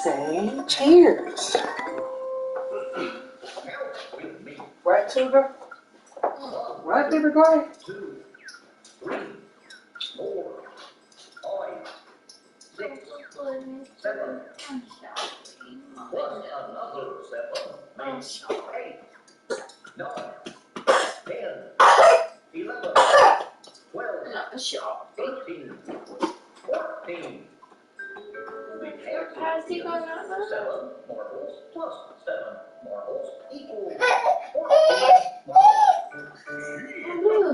say cheers. Right, Sugar? Right, baby boy? 2, 3, 4, 5, 6, 7. Plus another 7 makes 8, 9, 10, 11, 12, 13, 14. We can't do 7 marbles plus 7 marbles equals 14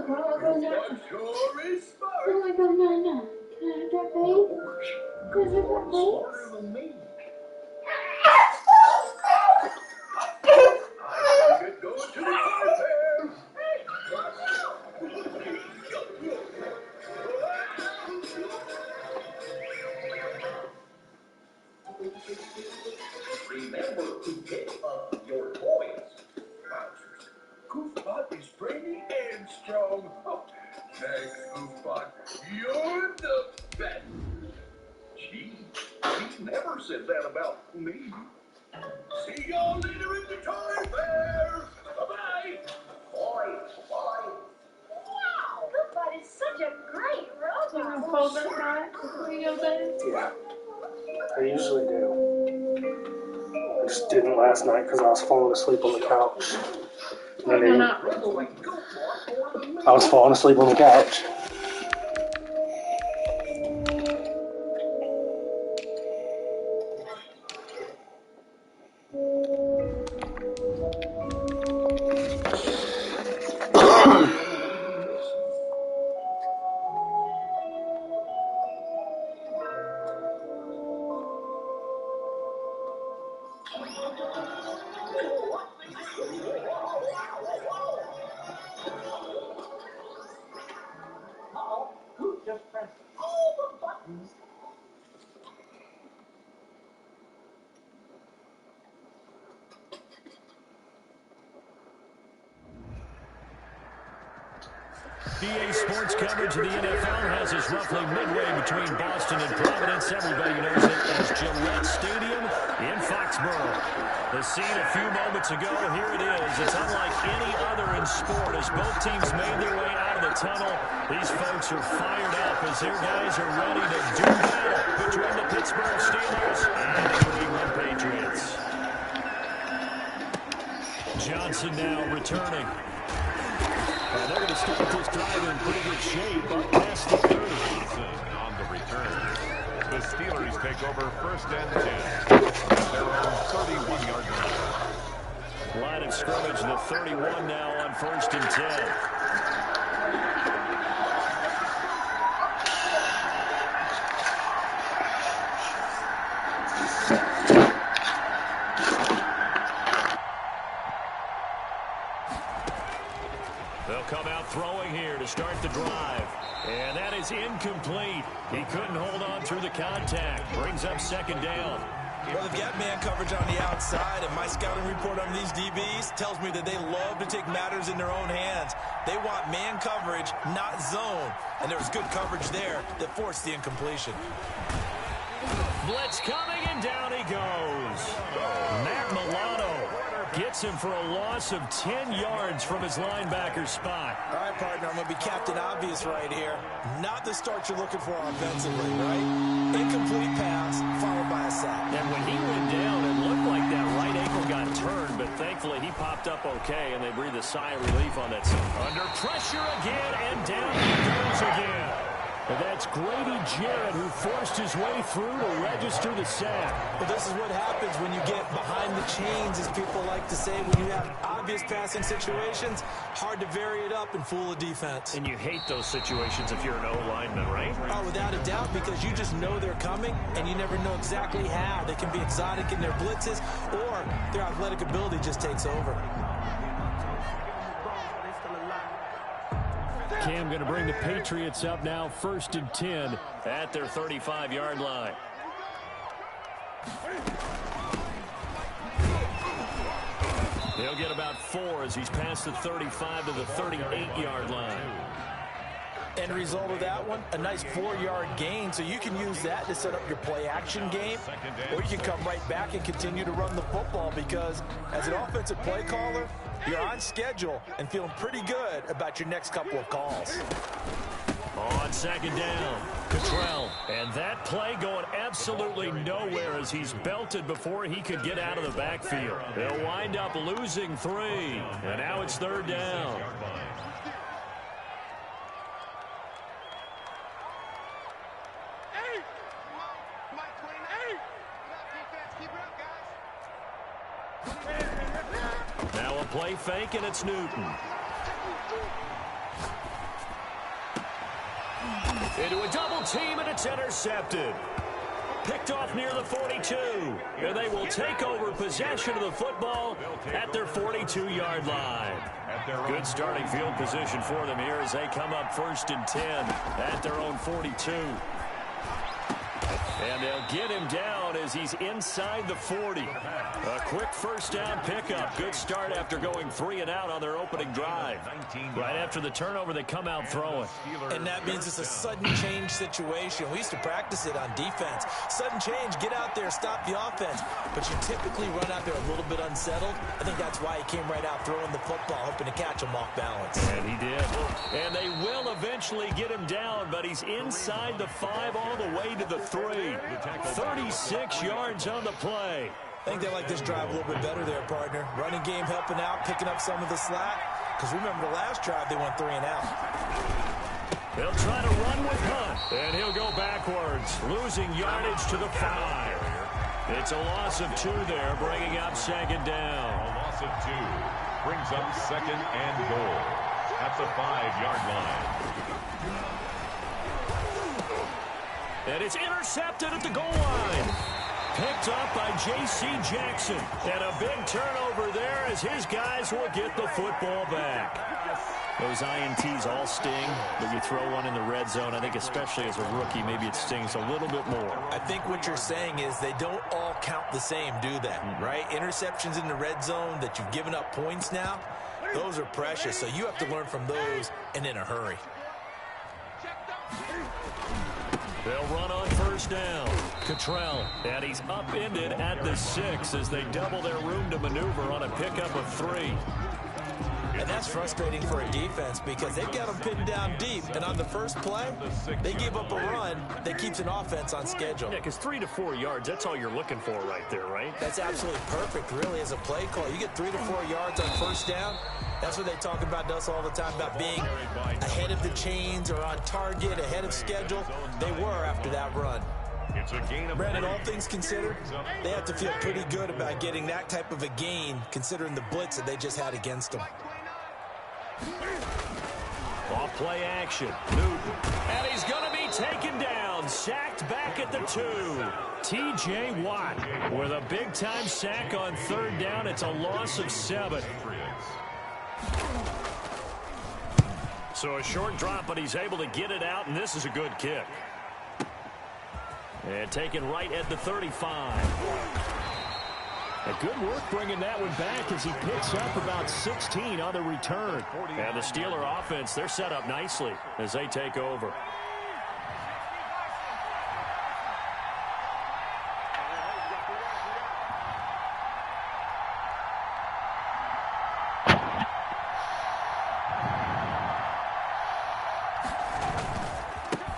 marbles. That sure is smart. Oh my god, no. Can I have that, babe? Can I have that, babe? Smarter than me. I could go to the car fair. Remember to pick up your toys. Goofbot is brainy and strong. Oh, thanks, Goofbot. You're the best. Gee, he never said that about me. See y'all later at the toy fair. Bye-bye. Bye. Wow, Goodbot is such a great You robot. want to fold this on before you go bed? Yeah, I usually do. I just didn't last night because I was falling asleep on the couch. Why not? I was falling asleep on the couch. Who just pressed all the buttons? EA Sports coverage of the NFL has us roughly midway between Boston and Providence. Everybody knows it as Gillette Stadium in Foxborough. The scene a few moments ago, here it is. It's unlike any other in sport as both teams made their way out of the tunnel. These folks are fired up as their guys are ready to do battle between the Pittsburgh Steelers and the New England Patriots. Johnson now returning. And they're going to start this drive in pretty good shape up past the 30. On the return. The Steelers take over first and 10 at their own 31-yard line. Line of scrimmage, the 31 now on first and 10. They'll come out throwing here to start the drive. And that is incomplete. He couldn't hold on through the contact. Brings up second down. Well, they've got man coverage on the outside, and my scouting report on these DBs tells me that they love to take matters in their own hands. They want man coverage, not zone. And there was good coverage there that forced the incompletion. Blitz coming, and down he goes. Matt Milano gets him for a loss of 10 yards from his linebacker spot. All right, partner, I'm going to be Captain Obvious right here. Not the start you're looking for offensively, right? Incomplete pass, followed by a sack. And when he went down, it looked like that right ankle got turned, but thankfully he popped up okay, and they breathed a sigh of relief on that. Under pressure again, and down he goes again. And that's Grady Jarrett who forced his way through to register the sack. Well, this is what happens when you get behind the chains, as people like to say. When you have obvious passing situations, hard to vary it up and fool a defense. And you hate those situations if you're an O-lineman, right? Oh, without a doubt, because you just know they're coming, and you never know exactly how. They can be exotic in their blitzes, or their athletic ability just takes over. Cam going to bring the Patriots up now, first and 10 at their 35-yard line. He'll get about 4 as he's past the 35 to the 38-yard line. End result of that one, a nice 4-yard gain, so you can use that to set up your play-action game, or you can come right back and continue to run the football because as an offensive play caller, you're on schedule and feeling pretty good about your next couple of calls. On second down, Cottrell. And that play going absolutely nowhere as he's belted before he could get out of the backfield. They'll wind up losing 3, and now it's third down. Now a play fake, and it's Newton. Into a double team, and it's intercepted. Picked off near the 42. And they will take over possession of the football at their 42-yard line. Good starting field position for them here as they come up 1st and 10 at their own 42. And they'll get him down as he's inside the 40. A quick first down pickup. Good start after going 3 and out on their opening drive. Right after the turnover, they come out throwing. And that means it's a sudden change situation. We used to practice it on defense. Sudden change, get out there, stop the offense. But you typically run out there a little bit unsettled. I think that's why he came right out throwing the football, hoping to catch him off balance. And he did. And they will eventually get him down, but he's inside the 5 all the way to the 3. 36 yards on the play. I think they like this drive a little bit better there, partner. Running game helping out, picking up some of the slack. Because remember the last drive, they went 3 and out. They'll try to run with Hunt, and he'll go backwards, losing yardage to the 5. It's a loss of 2 there, bringing up second down. A loss of 2 brings up second and goal at the 5-yard line. And it's intercepted at the goal line. Picked up by J.C. Jackson. And a big turnover there as his guys will get the football back. Those INTs all sting, but you throw one in the red zone, I think especially as a rookie, maybe it stings a little bit more. I think what you're saying is they don't all count the same, do they? Right? Interceptions in the red zone that you've given up points now, those are precious. So you have to learn from those and in a hurry. They'll run on first down. Cottrell, and he's upended at the 6 as they double their room to maneuver on a pickup of 3. And that's frustrating for a defense because they've got them pinned down deep. And on the first play, they give up a run that keeps an offense on schedule. Yeah, because 3 to 4 yards, that's all you're looking for right there, right? That's absolutely perfect, really, as a play call. You get 3 to 4 yards on first down. That's what they talk about to us all the time, about being ahead of the chains or on target, ahead of schedule. They were after that run. It's a gain of Brandon, all things considered, they have to feel pretty good about getting that type of a gain, considering the blitz that they just had against them. Off play action. Newton. And he's going to be taken down. Sacked back at the 2. T.J. Watt with a big-time sack on third down. It's a loss of 7. So a short drop, but he's able to get it out, and this is a good kick. And taken right at the 35. A good work bringing that one back as he picks up about 16 on the return. And the Steeler offense, they're set up nicely as they take over.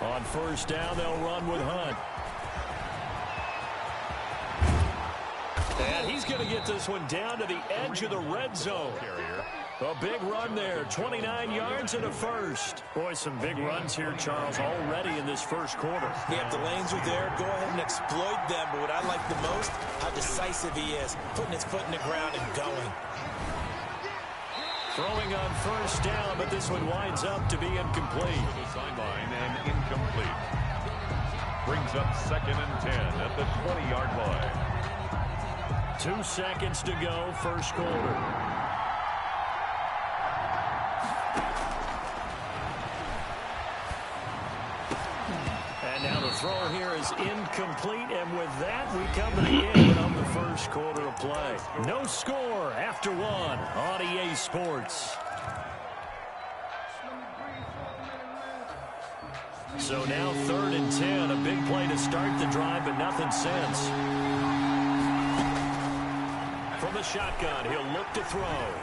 On first down, they'll run with Hunt. And he's going to get this one down to the edge of the red zone. A big run there, 29 yards and a first. Boy, some big runs here, Charles, already in this first quarter. Yeah, if the lanes are there, go ahead and exploit them. But what I like the most, how decisive he is, putting his foot in the ground and going. Throwing on first down, but this one winds up to be incomplete. The sideline and incomplete. Brings up second and 10 at the 20-yard line. 2 seconds to go, first quarter. And now the throw here is incomplete, and with that, we come to the end of the first quarter of play. No score after 1 on EA Sports. So now 3rd and 10. A big play to start the drive, but nothing since. From the shotgun, he'll look to throw.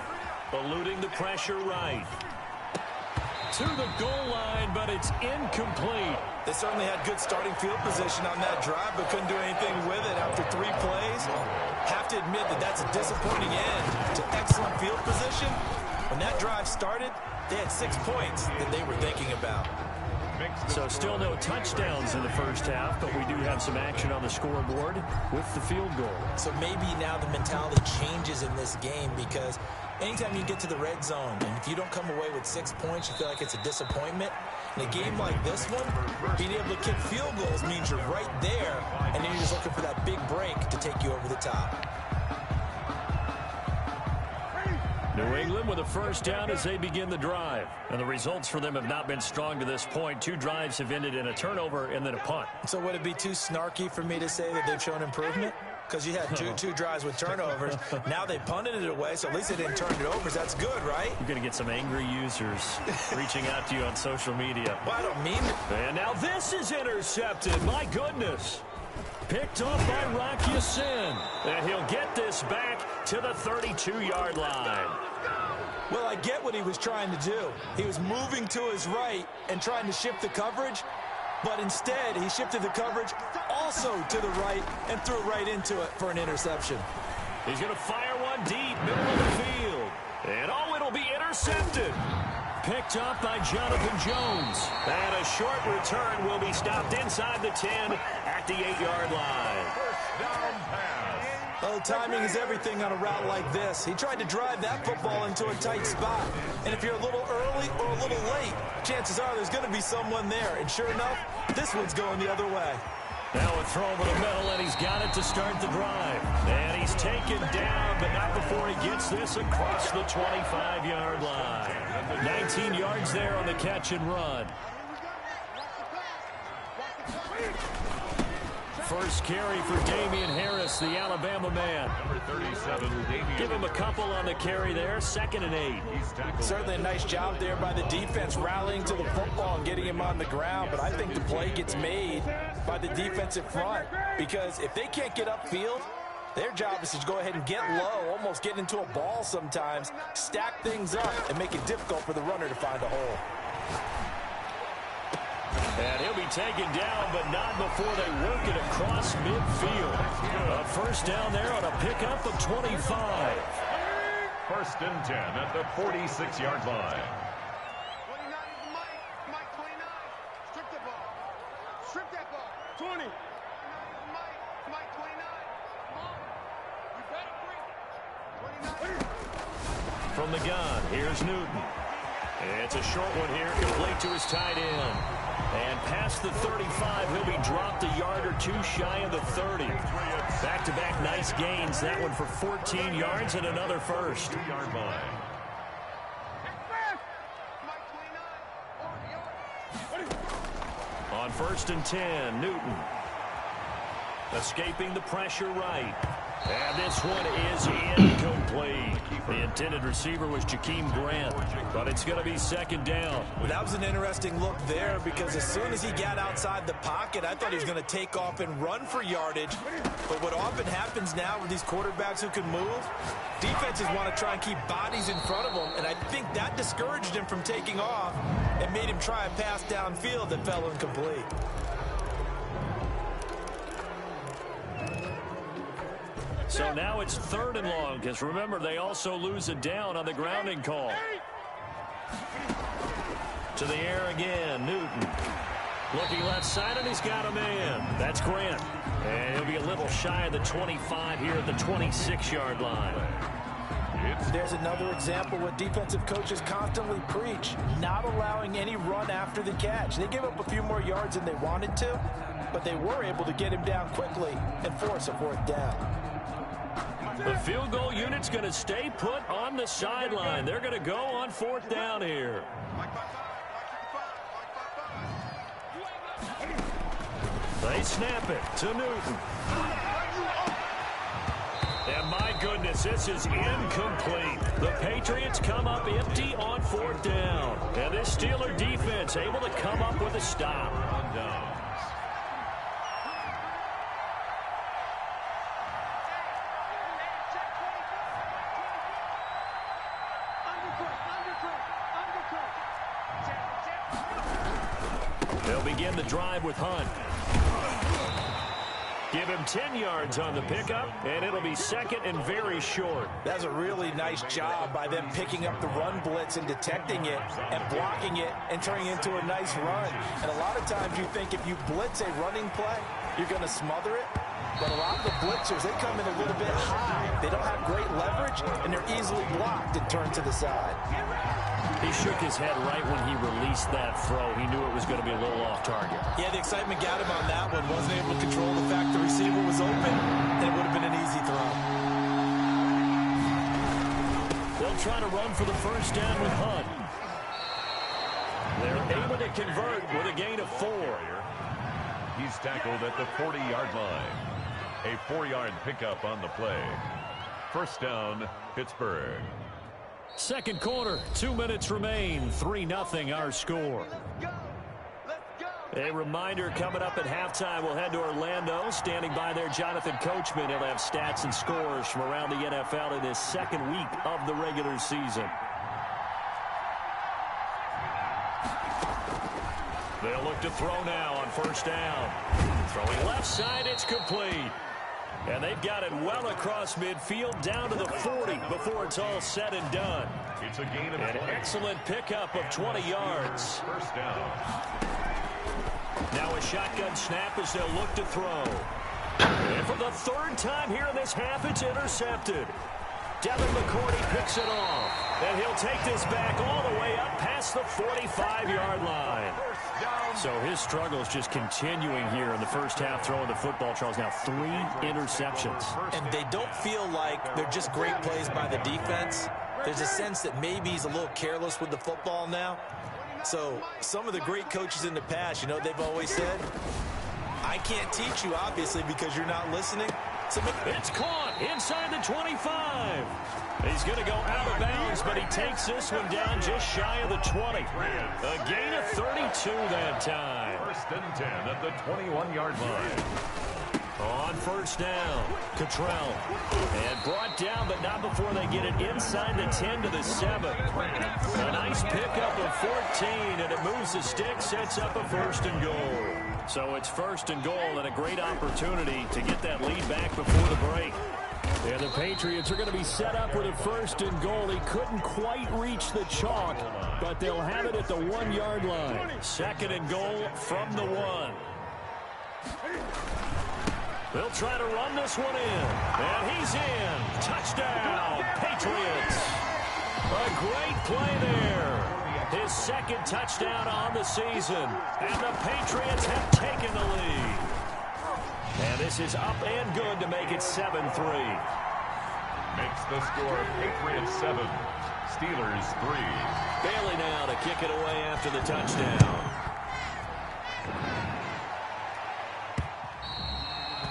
Eluding the pressure right. To the goal line, but it's incomplete. They certainly had good starting field position on that drive, but couldn't do anything with it after 3 plays. Have to admit that that's a disappointing end to excellent field position. When that drive started, they had 6 points that they were thinking about. So still no touchdowns in the first half, but we do have some action on the scoreboard with the field goal. So maybe now the mentality changes in this game, because anytime you get to the red zone, and if you don't come away with 6 points, you feel like it's a disappointment. In a game like this one, being able to kick field goals means you're right there, and then you're just looking for that big break to take you over the top. New England with a first down as they begin the drive. And the results for them have not been strong to this point. 2 drives have ended in a turnover and then a punt. So would it be too snarky for me to say that they've shown improvement? Because you had two drives with turnovers. Now they punted it away, so at least they didn't turn it over. So that's good, right? You're going to get some angry users reaching out to you on social media. Well, I don't mean it. And now this is intercepted. My goodness. Picked off by Rocky Sin. And he'll get this back to the 32-yard line. Well, I get what he was trying to do. He was moving to his right and trying to shift the coverage, but instead he shifted the coverage also to the right and threw right into it for an interception. He's going to fire one deep, middle of the field. And oh, it'll be intercepted. Picked up by Jonathan Jones. And a short return will be stopped inside the 10 at the 8-yard line. First down pass. Oh, timing is everything on a route like this. He tried to drive that football into a tight spot. And if you're a little early or a little late, chances are there's going to be someone there. And sure enough, this one's going the other way. Now a throw over the middle, and he's got it to start the drive. And he's taken down, but not before he gets this across the 25-yard line. 19 yards there on the catch and run. First carry for Damian Harris, the Alabama man. Number 37, Damian. Give him a couple on the carry there, 2nd and 8. Certainly a nice job there by the defense rallying to the football and getting him on the ground, but I think the play gets made by the defensive front, because if they can't get upfield, their job is to go ahead and get low, almost get into a ball sometimes, stack things up, and make it difficult for the runner to find a hole. And he'll be taken down, but not before they work it across midfield. A first down there on a pickup of 25. First and 10 at the 46-yard line. 29 is Mike 29. Strip the ball. Strip that ball. 20. Mike 29. Come on. You better bring it. 29. From the gun, here's Newton. It's a short one here, complete to his tight end. And past the 35, he'll be dropped a yard or 2 shy of the 30. Back-to-back nice gains. That one for 14 yards and another first. 2-yard line. On 1st and 10, Newton. Escaping the pressure right. And this one is incomplete. The intended receiver was Jakeem Grant, but it's going to be 2nd down. Well, that was an interesting look there, because as soon as he got outside the pocket, I thought he was going to take off and run for yardage. But what often happens now with these quarterbacks who can move, defenses want to try and keep bodies in front of them, and I think that discouraged him from taking off and made him try a pass downfield that fell incomplete. So now it's 3rd and long, because remember, they also lose a down on the grounding call. To the air again, Newton. Looking left side, and he's got a man. That's Grant. And he'll be a little shy of the 25 here at the 26-yard line. There's another example what defensive coaches constantly preach, not allowing any run after the catch. They gave up a few more yards than they wanted to, but they were able to get him down quickly and force a 4th down. The field goal unit's going to stay put on the sideline. They're going to go on 4th down here. They snap it to Newton. And my goodness, As this is incomplete. The Patriots come up empty on 4th down. And this Steeler defense able to come up with a stop. On downs. They'll begin the drive with Hunt. Give him 10 yards on the pickup, and it'll be second and very short. That's a really nice job by them picking up the run blitz and detecting it and blocking it and turning it into a nice run. And a lot of times you think if you blitz a running play, you're going to smother it. But a lot of the blitzers, they come in a little bit high. They don't have great leverage, and they're easily blocked and turned to the side. He shook his head right when he released that throw. He knew it was going to be a little off target. Yeah, the excitement got him on that one. Wasn't able to control the fact the receiver was open, and it would have been an easy throw. They'll try to run for the first down with Hunt. They're able to convert with a gain of 4. He's tackled at the 40-yard line. A 4-yard pickup on the play. First down, Pittsburgh. Second quarter, 2 minutes remain. 3-0 our score. A reminder coming up at halftime, we'll head to Orlando. Standing by there, Jonathan Coachman. He'll have stats and scores from around the NFL in his second week of the regular season. They'll look to throw now on first down. Throwing left side, it's complete. And they've got it well across midfield down to the 40 before it's all said and done. It's a gain of An 20. excellent pickup of 20 yards. First down. Now a shotgun snap as they'll look to throw. And for the third time here in this half, it's intercepted. Devin McCourty picks it off. And he'll take this back all the way up past the 45-yard line. So his struggles just continuing here in the first half, throwing the football. Charles, now 3 interceptions. And they don't feel like they're just great plays by the defense. There's a sense that maybe he's a little careless with the football now. So some of the great coaches in the past, you know, they've always said, I can't teach you, obviously, because you're not listening. So it's caught inside the 25. He's going to go out of bounds, but he takes this one down just shy of the 20. A gain of 32 that time. First and 10 at the 21-yard line. On first down, Cottrell. And brought down, but not before they get it inside the 10 to the 7. A nice pickup of 14, and it moves the stick, sets up a first and goal. So it's first and goal, and a great opportunity to get that lead back before the break. And the Patriots are going to be set up with a first and goal. He couldn't quite reach the chalk, but they'll have it at the 1-yard line. Second and goal from the 1. They'll try to run this one in. And he's in. Touchdown, Patriots. A great play there. His second touchdown on the season. And the Patriots have taken the lead. And this is up and good to make it 7-3. Makes the score Patriots 7, Steelers 3. Bailey now to kick it away after the touchdown.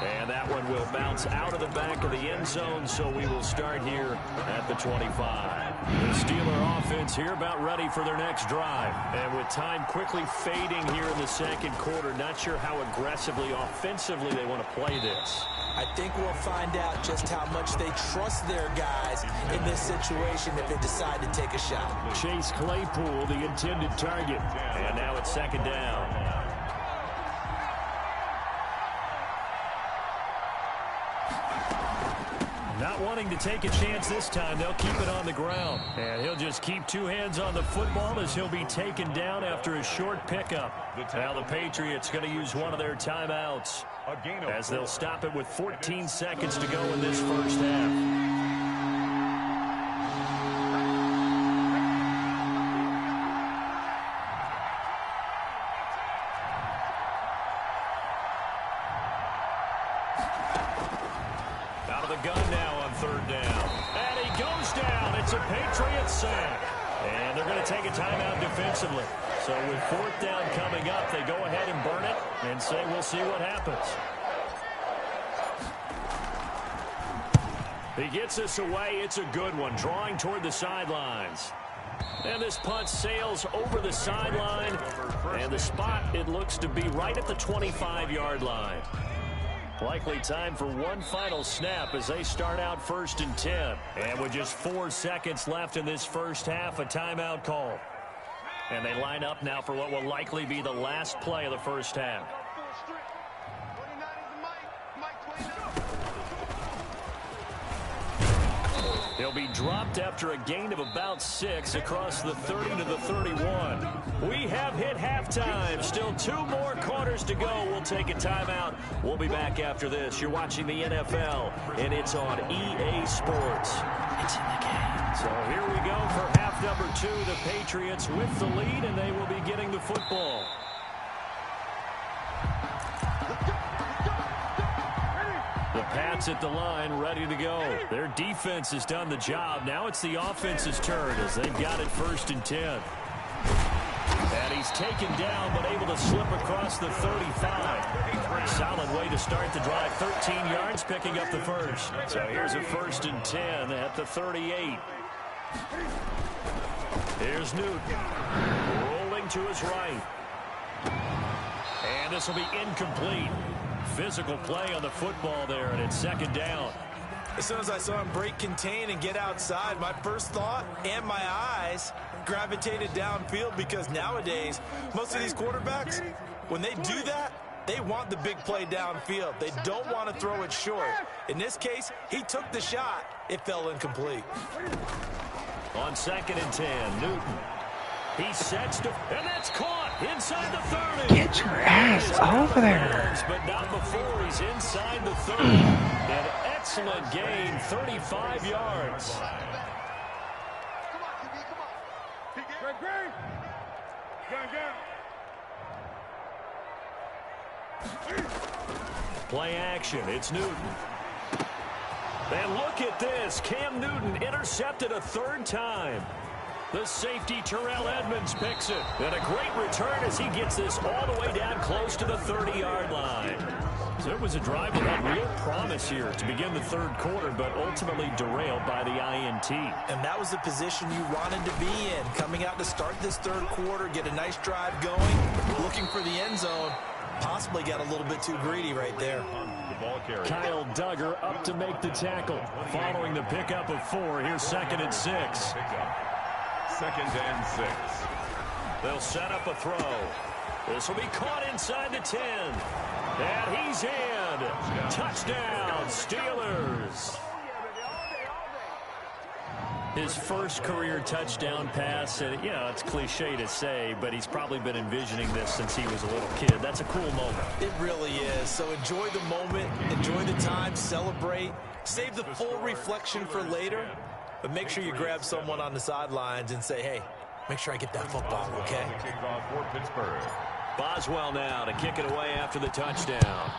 And that one will bounce out of the back of the end zone, so we will start here at the 25. The Steeler offense here about ready for their next drive. And with time quickly fading here in the second quarter, not sure how aggressively, offensively they want to play this. I think we'll find out just how much they trust their guys in this situation if they decide to take a shot. Chase Claypool, the intended target. And now it's second down. Not wanting to take a chance this time, they'll keep it on the ground. And he'll just keep 2 hands on the football as he'll be taken down after a short pickup. Now the Patriots going to use one of their timeouts as they'll stop it with 14 seconds to go in this first half. Gun now on third down. And he goes down. It's a Patriots sack. And they're going to take a timeout defensively. So with 4th down coming up, they go ahead and burn it and say we'll see what happens. He gets this away. It's a good one, drawing toward the sidelines. And this punt sails over the sideline. And the spot, it looks to be right at the 25-yard line. Likely time for one final snap as they start out 1st and 10. And with just 4 seconds left in this first half, a timeout call. And they line up now for what will likely be the last play of the first half. He'll be dropped after a gain of about 6 across the 30 to the 31. We have hit halftime. Still 2 more quarters to go. We'll take a timeout. We'll be back after this. You're watching the NFL, and it's on EA Sports. It's in the game. So here we go for half number 2. The Patriots with the lead, and they will be getting the football. The Pats at the line, ready to go. Their defense has done the job. Now it's the offense's turn as they've got it 1st and 10. And he's taken down but able to slip across the 35. Solid way to start the drive. 13 yards, picking up the first. So here's a 1st and 10 at the 38. Here's Newton. Rolling to his right. And this will be incomplete. Physical play on the football there, and it's 2nd down. As soon as I saw him break contain and get outside, my first thought and my eyes gravitated downfield, because nowadays, most of these quarterbacks, when they do that, they want the big play downfield. They don't want to throw it short. In this case, he took the shot. It fell incomplete. On 2nd and 10, Newton. He sets to, and that's caught inside the 30. Get your ass over there. But not before he's inside the 30. An excellent gain, 35 yards. Play action, it's Newton. And look at this, Cam Newton intercepted a 3rd time. The safety, Terrell Edmonds, picks it. And a great return as he gets this all the way down close to the 30-yard line. So it was a drive that had real promise here to begin the 3rd quarter, but ultimately derailed by the INT. And that was the position you wanted to be in. Coming out to start this 3rd quarter, get a nice drive going, looking for the end zone. Possibly got a little bit too greedy right there. Kyle Duggar up to make the tackle. Following the pickup of 4, here's 2nd and 6. 2nd and 6. They'll set up a throw. This will be caught inside the 10. And he's in. Touchdown, Steelers. His first career touchdown pass, and, you know, it's cliche to say, but he's probably been envisioning this since he was a little kid. That's a cool moment. It really is. So enjoy the moment, enjoy the time, celebrate, save the full reflection for later, but make sure you grab someone on the sidelines and say, hey, make sure I get that football, okay? Kickoff for Pittsburgh. Boswell now to kick it away after the touchdown.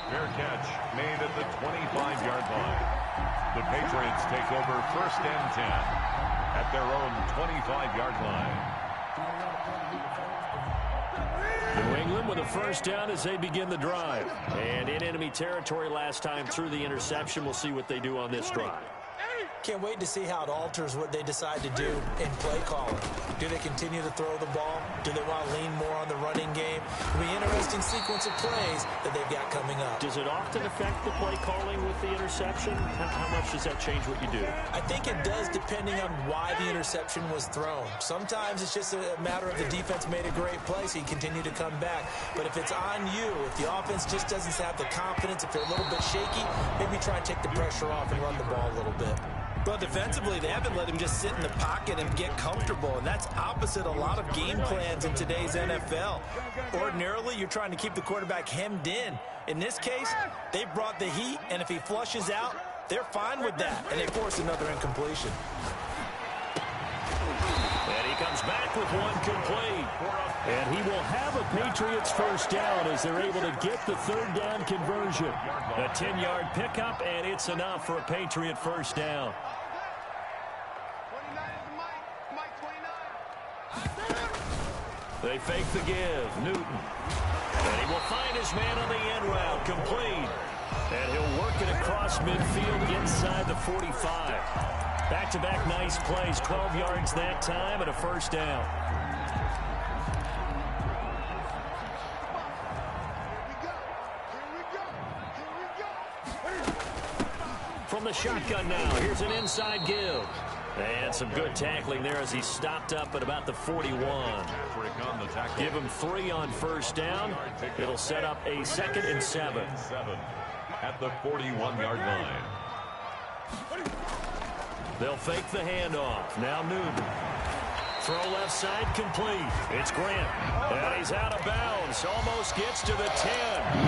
Fair catch made at the 25-yard line. The Patriots take over 1st and 10 at their own 25-yard line. New England with a 1st down as they begin the drive. And in enemy territory last time through the interception. We'll see what they do on this drive. Can't wait to see how it alters what they decide to do in play calling. Do they continue to throw the ball? Do they want to lean more on the running game? It'll be an interesting sequence of plays that they've got coming up. Does it often affect the play calling with the interception? How much does that change what you do? I think it does, depending on why the interception was thrown. Sometimes it's just a matter of the defense made a great play, so you continue to come back. But if it's on you, if the offense just doesn't have the confidence, if they're a little bit shaky, maybe try and take the pressure off and run the ball a little bit. But defensively, they haven't let him just sit in the pocket and get comfortable, and that's opposite a lot of game plans in today's NFL. Ordinarily, you're trying to keep the quarterback hemmed in. In this case, they brought the heat, and if he flushes out, they're fine with that, and they force another incompletion. And he comes back with one complete. And he will have a Patriots 1st down as they're able to get the 3rd down conversion. A 10-yard pickup, and it's enough for a Patriot 1st down. They fake the give. Newton. And he will find his man on the end route, complete. And he'll work it across midfield inside the 45. Back-to-back nice plays, 12 yards that time and a first down. From the shotgun now, here's an inside give. And some good tackling there as he stopped up at about the 41. Give him 3 on first down. It'll set up a 2nd and 7. At the 41-yard line. They'll fake the handoff. Now Newton. Throw left side complete. It's Grant. And he's out of bounds. Almost gets to the 10.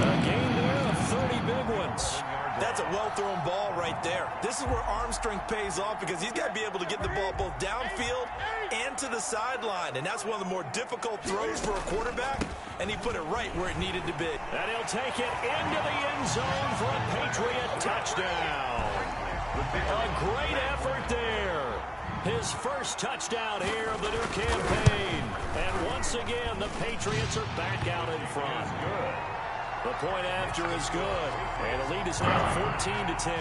A gain there of 30 big ones. That's a well-thrown ball right there. This is where arm strength pays off because he's got to be able to get the ball both downfield and to the sideline. And that's one of the more difficult throws for a quarterback. And he put it right where it needed to be. And he'll take it into the end zone for a Patriot touchdown. A great effort there. His first touchdown here of the new campaign. And once again, the Patriots are back out in front. The point after is good. And the lead is now 14-10.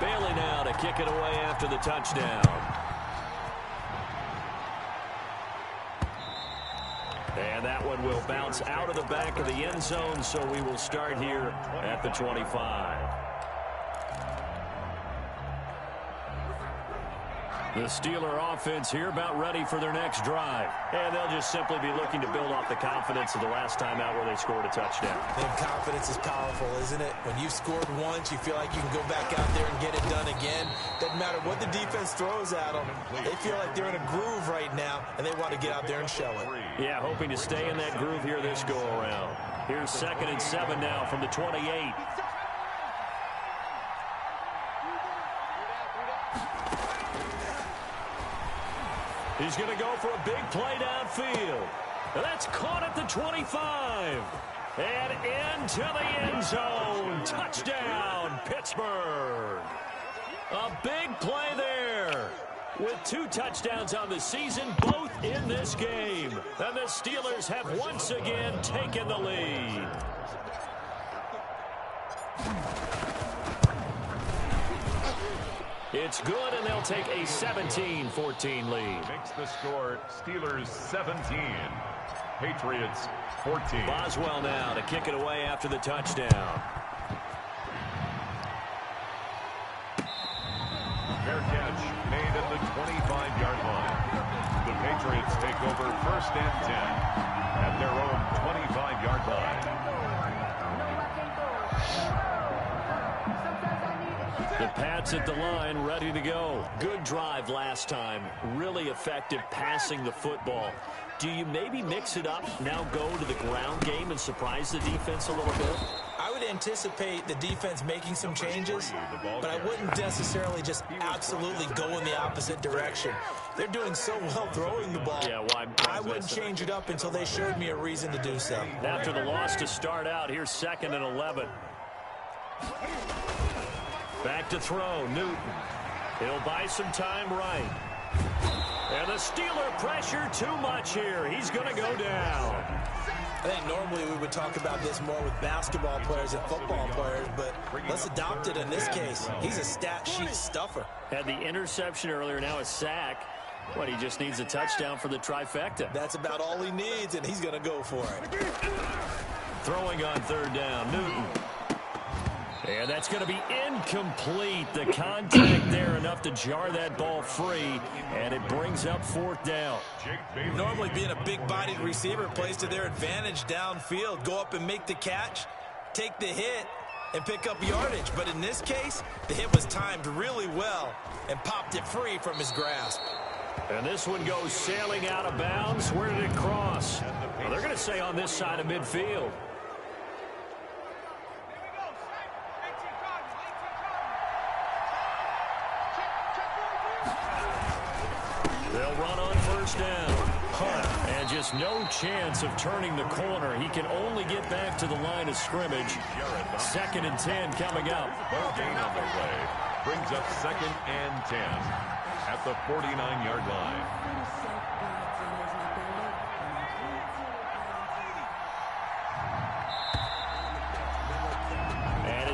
Bailey now to kick it away after the touchdown. And that one will bounce out of the back of the end zone, so we will start here at the 25. The Steeler offense here about ready for their next drive. And they'll just simply be looking to build off the confidence of the last time out where they scored a touchdown. And confidence is powerful, isn't it? When you've scored once, you feel like you can go back out there and get it done again. Doesn't matter what the defense throws at them. They feel like they're in a groove right now, and they want to get out there and show it. Yeah, hoping to stay in that groove here this go-around. Here's 2nd and 7 now from the 28. He's going to go for a big play downfield. That's caught at the 25. And into the end zone. Touchdown, Pittsburgh. A big play there. With 2 touchdowns on the season, both in this game. And the Steelers have once again taken the lead. It's good, and they'll take a 17-14 lead. Makes the score Steelers 17, Patriots 14. Boswell now to kick it away after the touchdown. Fair catch made at the 25-yard line. The Patriots take over 1st and 10 at their own 25-yard line. The Pats at the line, ready to go. Good drive last time. Really effective passing the football. Do you maybe mix it up, now go to the ground game and surprise the defense a little bit? I would anticipate the defense making some changes, but I wouldn't necessarily just absolutely go in the opposite direction. They're doing so well throwing the ball. Yeah, well, I wouldn't change it up until they showed me a reason to do so. After the loss to start out, here's 2nd and 11. Back to throw, Newton. He'll buy some time right. And the Steeler pressure too much here. He's going to go down. I think normally we would talk about this more with basketball players and football players, but let's adopt it in this case. He's a stat sheet stuffer. Had the interception earlier, now a sack. But he just needs a touchdown for the trifecta. That's about all he needs, and he's going to go for it. Throwing on 3rd down, Newton. And that's going to be incomplete. The contact there enough to jar that ball free, and it brings up 4th down. Normally being a big-bodied receiver plays to their advantage downfield. Go up and make the catch, take the hit, and pick up yardage. But in this case, the hit was timed really well and popped it free from his grasp. And this one goes sailing out of bounds. Where did it cross? Well, they're going to say on this side of midfield. They'll run on 1st down. Hunt, and just no chance of turning the corner. He can only get back to the line of scrimmage. 2nd and 10 coming up. Ball gain on the way. Brings up 2nd and 10 at the 49-yard line.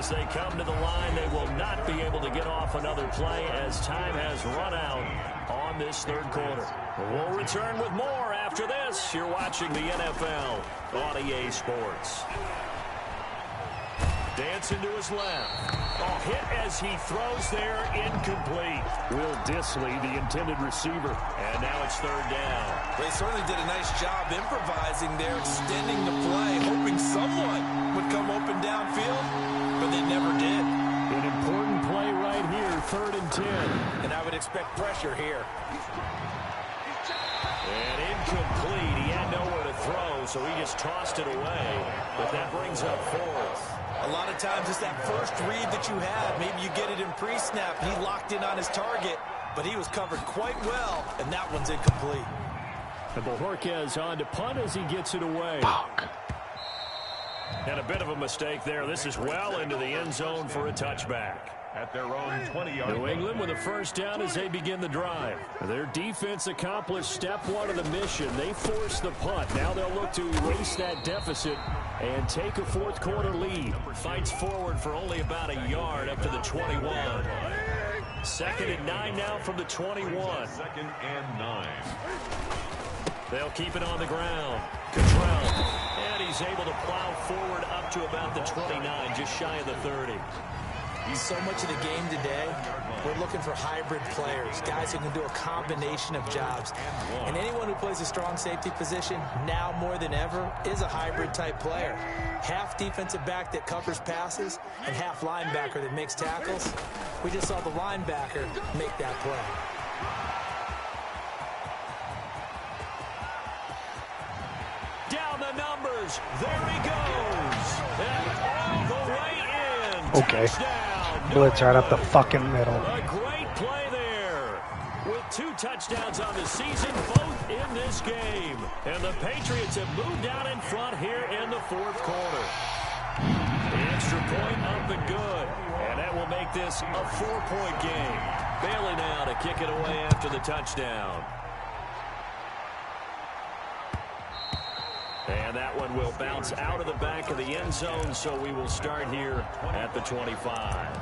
as they come to the line. They will not be able to get off another play as time has run out on this third quarter. We'll return with more after this. You're watching the NFL on EA Sports. Dancing to his left. Oh, hit as he throws there, incomplete. Will Disley, the intended receiver. And now it's third down. They certainly did a nice job improvising there, extending the play, hoping someone would come open downfield, but they never did. An important play right here, 3rd and 10. And I would expect pressure here. And incomplete. He had nowhere to throw, so he just tossed it away. But that brings up 4th. A lot of times it's that first read that you have. Maybe you get it in pre-snap. He locked in on his target, but he was covered quite well, and that one's incomplete. And Bojorquez on to punt as he gets it away. Fuck. And a bit of a mistake there. This is well into the end zone for a touchback. At their own 20-yard New England with a first down as they begin the drive. Their defense accomplished step 1 of the mission. They forced the punt. Now they'll look to erase that deficit and take a 4th quarter lead. Fights forward for only about a yard up to the 21. 2nd and 9 now from the 21. 2nd and 9. They'll keep it on the ground. Cottrell. And he's able to plow forward up to about the 29, just shy of the 30. So much of the game today, we're looking for hybrid players, guys who can do a combination of jobs. And anyone who plays a strong safety position, now more than ever, is a hybrid type player. Half defensive back that covers passes and half linebacker that makes tackles. We just saw the linebacker make that play. Down the numbers. There he goes. And all the way in. Okay. Touchdown. Blitz right up the fucking middle. A great play there. With 2 touchdowns on the season, both in this game. And the Patriots have moved out in front here in the 4th quarter. The extra point up and good. And that will make this a 4-point game. Bailey now to kick it away after the touchdown. And that one will bounce out of the back of the end zone, so we will start here at the 25.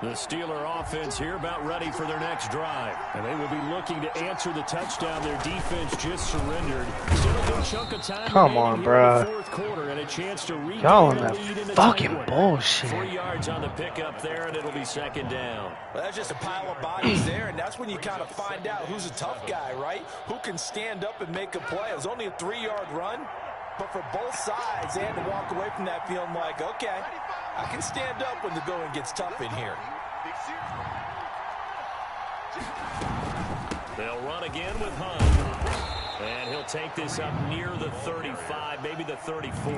The Steeler offense here about ready for their next drive. And they will be looking to answer the touchdown their defense just surrendered. Still a good chunk of time. Come on, bruh. 4th quarter and a chance to regain Y'all in the that lead in the fucking tight one. bullshit. 3 yards on the pickup there, and it'll be 2nd down. Well, that's just a pile of bodies there, and that's when you kind of find out who's a tough guy, right? Who can stand up and make a play. It was only a 3-yard run, but for both sides, they had to walk away from that feeling like, okay, I can stand up when the going gets tough in here. They'll run again with Hunt. And he'll take this up near the 35, maybe the 34.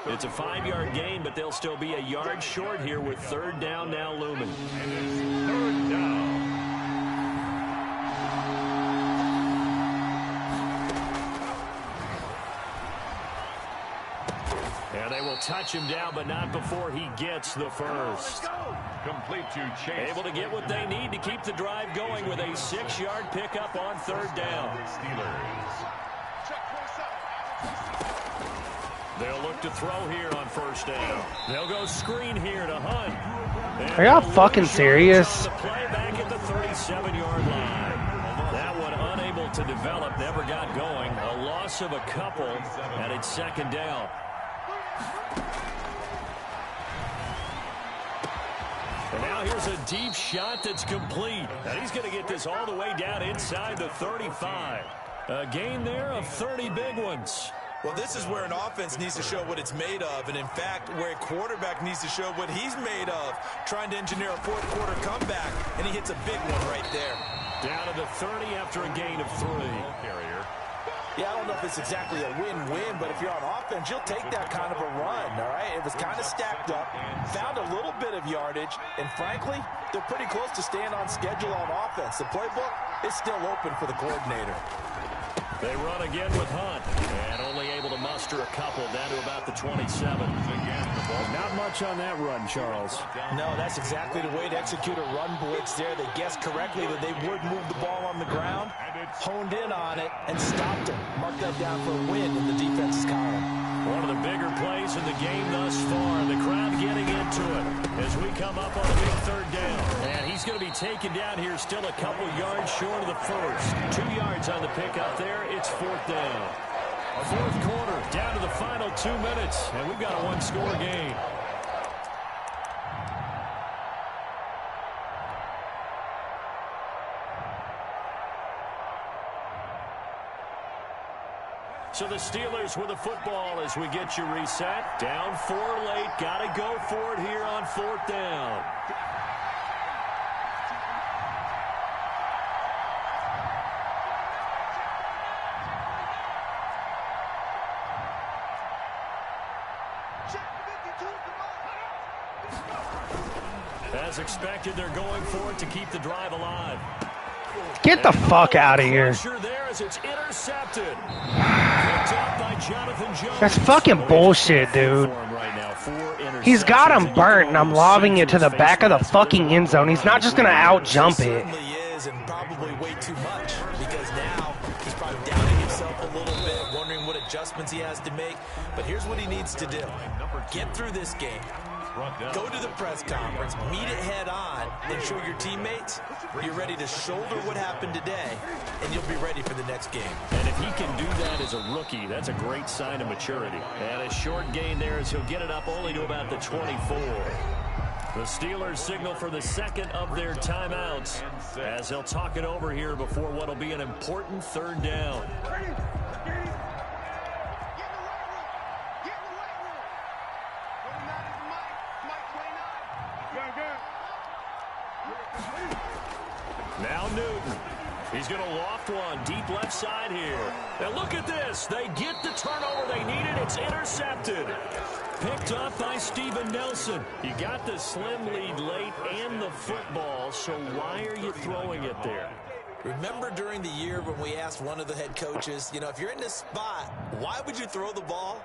It's a 5-yard gain, but they'll still be a yard short here with 3rd down now looming. And it's 3rd down. And they will touch him down, but not before he gets the first. Complete to Chase. Able to get what they need to keep the drive going with a 6-yard pickup on 3rd down. Steelers. They'll look to throw here on 1st down. They'll go screen here to Hunt. Are y'all fucking serious? Play back at the 37-yard line. That one unable to develop, never got going. A loss of a couple, and it's 2nd down. And now here's a deep shot that's complete. And he's going to get this all the way down inside the 35. A gain there of 30 big ones. Well, this is where an offense needs to show what it's made of, and in fact, where a quarterback needs to show what he's made of, trying to engineer a 4th quarter comeback, and he hits a big one right there. Down to the 30 after a gain of 3. Yeah, I don't know if it's exactly a win-win, but if you're on offense, you'll take that kind of a run, all right? It was kind of stacked up, found a little bit of yardage, and frankly, they're pretty close to staying on schedule on offense. The playbook is still open for the coordinator. They run again with Hunt, and only able to muster a couple down to about the 27. Not much on that run, Charles. No, that's exactly the way to execute a run blitz there. They guessed correctly that they would move the ball on the ground, honed in on it, and stopped it. Mark that down for a win in the defense's column. One of the bigger plays in the game thus far. The crowd getting into it as we come up on a big third down. And he's going to be taken down here, still a couple yards short of the first. 2 yards on the pickup there. It's fourth down. Fourth quarter, down to the final 2 minutes, and we've got a one-score game. So the Steelers with the football as we get you reset. Down 4 late. Got to go for it here on fourth down. As expected, they're going for it to keep the drive alive. Get the fuck out of here. There as it's intercepted. That's fucking bullshit, dude. He's got him burnt, and I'm lobbing it to the back of the fucking end zone. He's not just going to out-jump it. He is, and probably way too much, because now he's probably doubting himself a little bit, wondering what adjustments he has to make. But here's what he needs to do. Get through this game. Go to the press conference, meet it head on, and show your teammates you're ready to shoulder what happened today, and you'll be ready for the next game. And if he can do that as a rookie, that's a great sign of maturity. And a short gain there as he'll get it up only to about the 24. The Steelers signal for the second of their timeouts as they'll talk it over here before what will be an important third down. Now Newton. He's going to loft one deep left side here. And look at this. They get the turnover they needed. It's intercepted. Picked up by Steven Nelson. You got the slim lead late and the football, so why are you throwing it there? Remember during the year when we asked one of the head coaches, you know, if you're in this spot, why would you throw the ball?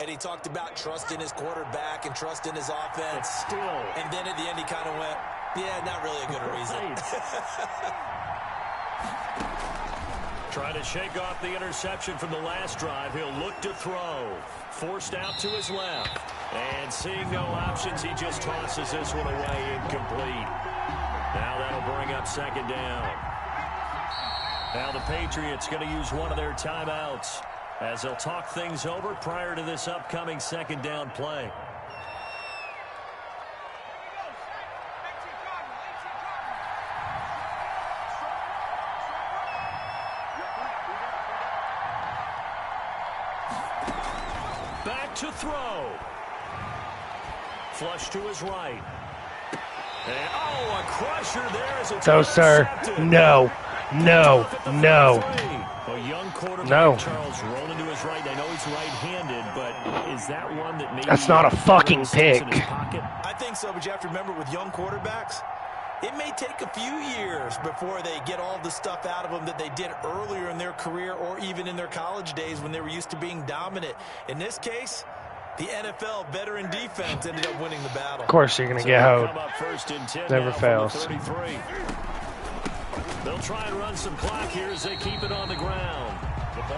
And he talked about trust in his quarterback and trust in his offense. But still. And then at the end he kind of went, yeah, not really a good reason. Trying to shake off the interception from the last drive. He'll look to throw. Forced out to his left. And seeing no options, he just tosses this one away incomplete. Now that'll bring up second down. Now the Patriots going to use one of their timeouts as they'll talk things over prior to this upcoming second down play. Back to throw. Flush to his right. And, oh, a crusher there as it's So, sir, no. No. A young quarterback, No. Charles, rolling to his right. I know he's right-handed, but is that one that maybe... That's not a fucking pick. I think so, but you have to remember with young quarterbacks, it may take a few years before they get all the stuff out of them that they did earlier in their career or even in their college days when they were used to being dominant. In this case, the NFL veteran defense ended up winning the battle. Of course you're going to get hoed. Never fails. They'll try and run some clock here as they keep it on the ground.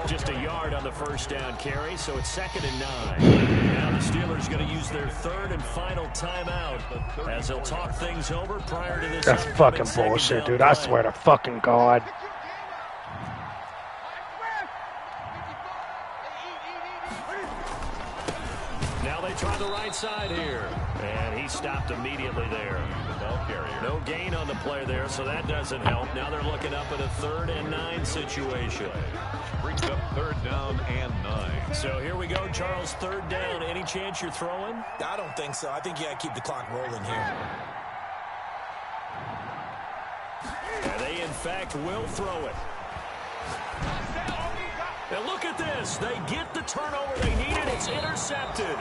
Just a yard on the first down carry, so it's 2nd and 9. Now the Steelers going to use their third and final timeout as they'll talk things over prior to this. That's fucking bullshit, dude. I swear to fucking God. Now they try the right side here. And he stopped immediately there. No gain on the play there, so that doesn't help. Now they're looking up at a 3rd and 9 situation. Brings up 3rd down and 9. So here we go, Charles, 3rd down. Any chance you're throwing? I don't think so. I think you got to keep the clock rolling here. And they, in fact, will throw it. And look at this. They get the turnover they needed. It's intercepted.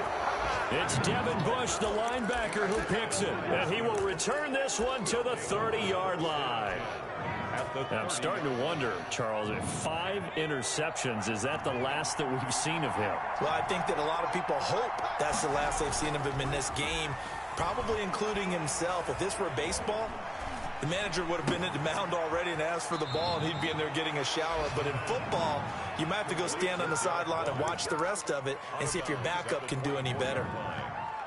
It's Devin Bush, the linebacker, who picks it. And he will return this one to the 30-yard line. I'm starting to wonder, Charles, if 5 interceptions, is that the last that we've seen of him? Well, I think that a lot of people hope that's the last they've seen of him in this game, probably including himself. If this were baseball, the manager would have been at the mound already and asked for the ball, and he'd be in there getting a shower. But in football, you might have to go stand on the sideline and watch the rest of it and see if your backup can do any better.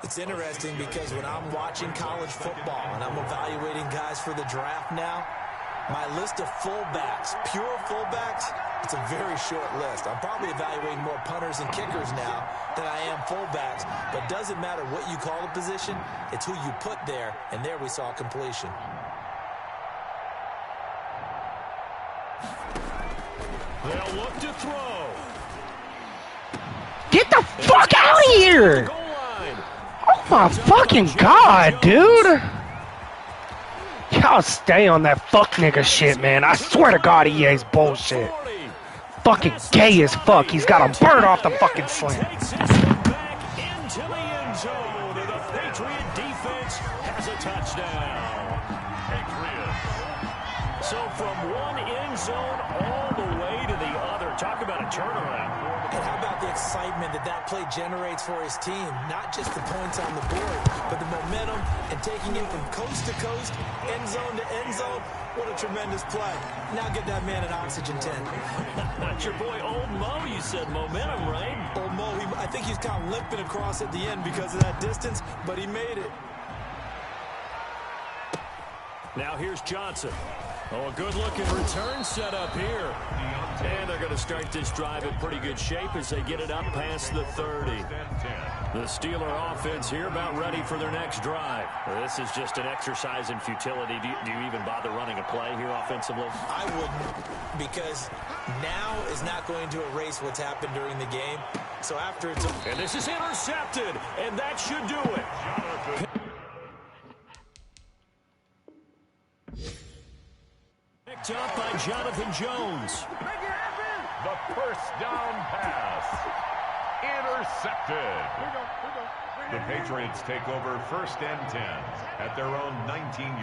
It's interesting because when I'm watching college football and I'm evaluating guys for the draft now, my list of fullbacks, pure fullbacks, it's a very short list. I'm probably evaluating more punters and kickers now than I am fullbacks. But it doesn't matter what you call a position, it's who you put there, and there we saw completion. They'll look to throw. Get the fuck out of here! Oh my fucking god, dude! Y'all stay on that fuck nigga shit, man. I swear to God, EA's bullshit. Fucking gay as fuck. He's got a bird off the fucking slant. Takes it back into the end zone. The Patriot defense has a touchdown. Patriots. So from one end zone all the way to the other. Talk about a turnaround. And how about the excitement that that play generates for his team? Not just the points on the board, but the momentum and taking it from coast to coast, end zone to end zone. What a tremendous play. Now get that man an oxygen tent. That's your boy Old Mo, you said momentum, right? Old Mo, I think he's kind of limping across at the end because of that distance, but he made it. Now here's Johnson. Oh, a good-looking return set up here. And they're going to start this drive in pretty good shape as they get it up past the 30. The Steeler offense here about ready for their next drive. Well, this is just an exercise in futility. Do you even bother running a play here offensively? I wouldn't, because now is not going to erase what's happened during the game. So after it's... And this is intercepted, and that should do it. Picked up by Jonathan Jones. The first down pass. Intercepted. The Patriots take over 1st and 10 at their own 19-yard